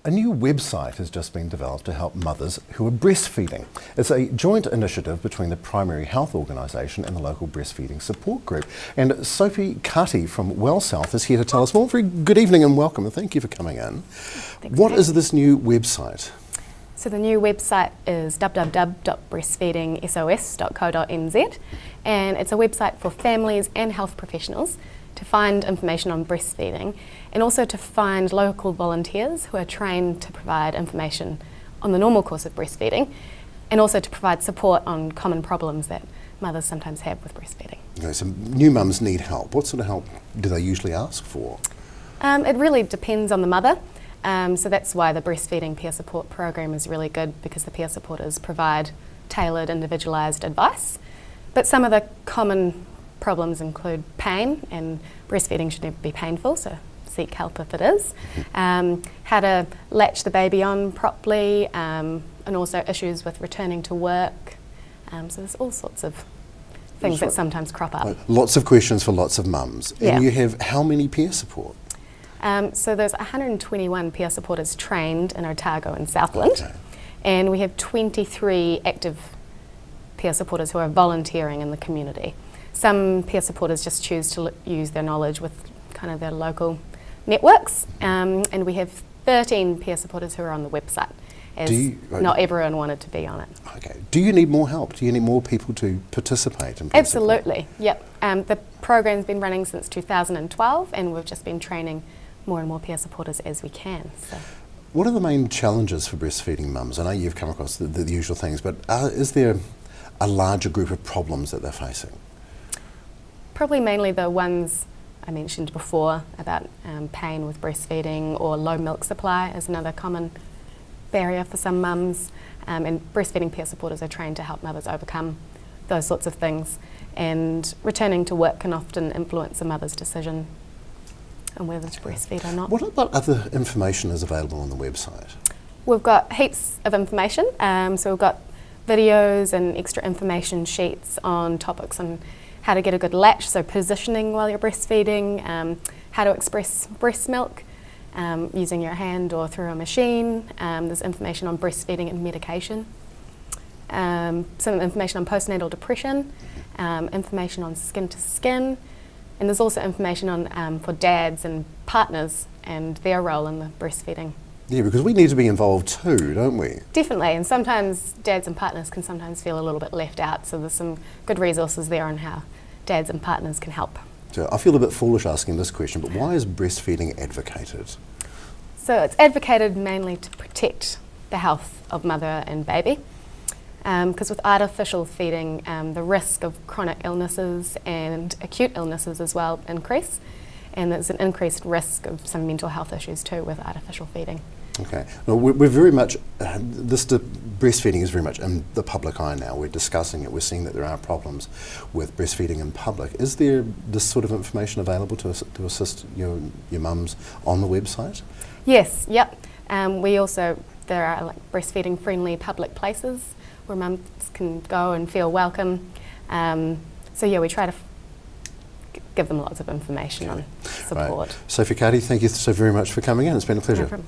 A new website has just been developed to help mothers who are breastfeeding. It's a joint initiative between the Primary Health Organisation and the local breastfeeding support group. And Sophie Carty from Well South is here to tell us more. Very good evening and welcome, and thank you for coming in. What is this new website? So the new website is www.breastfeedingsos.co.nz, and it's a website for families and health professionals to find information on breastfeeding, and also to find local volunteers who are trained to provide information on the normal course of breastfeeding, and also to provide support on common problems that mothers sometimes have with breastfeeding. Okay, so new mums need help. What sort of help do they usually ask for? It really depends on the mother. So that's why the breastfeeding peer support program is really good, because the peer supporters provide tailored, individualised advice. But some of the common problems include pain, and breastfeeding should never be painful, so seek help if it is. How to latch the baby on properly, and also issues with returning to work. So there's all sorts of things that sometimes crop up. Lots of questions for lots of mums. Yeah. And you have how many peer support? So there's 121 peer supporters trained in Otago and Southland, Okay. and we have 23 active peer supporters who are volunteering in the community. Some peer supporters just choose to use their knowledge with kind of their local networks, and we have 13 peer supporters who are on the website, as not everyone wanted to be on it. Okay. Do you need more help? Do you need more people to participate in peer support? Absolutely, yep. The program's been running since 2012, and we've just been training more and more peer supporters as we can. So. What are the main challenges for breastfeeding mums? I know you've come across the usual things, but is there a larger group of problems that they're facing? Probably mainly the ones I mentioned before about pain with breastfeeding, or low milk supply is another common barrier for some mums, and breastfeeding peer supporters are trained to help mothers overcome those sorts of things, and returning to work can often influence a mother's decision on whether to breastfeed or not. What about other information is available on the website? We've got heaps of information, so we've got videos and extra information sheets on topics on how to get a good latch, so positioning while you're breastfeeding, how to express breast milk using your hand or through a machine. There's information on breastfeeding and medication, some information on postnatal depression, information on skin to skin, and there's also information on for dads and partners and their role in the breastfeeding. Yeah, because we need to be involved too, don't we? Definitely, and sometimes dads and partners can sometimes feel a little bit left out, so there's some good resources there on how dads and partners can help. So I feel a bit foolish asking this question, but why is breastfeeding advocated? So it's advocated mainly to protect the health of mother and baby, because with artificial feeding, the risk of chronic illnesses and acute illnesses as well increase, and there's an increased risk of some mental health issues too with artificial feeding. Okay. Well, we're very much, breastfeeding is very much in the public eye now. We're discussing it. We're seeing that there are problems with breastfeeding in public. Is there this sort of information available to assist your mums on the website? Yes, yep. There are like breastfeeding friendly public places where mums can go and feel welcome. So yeah, we try to give them lots of information on support. Right. Sophie Carty, thank you so very much for coming in. It's been a pleasure. No problem.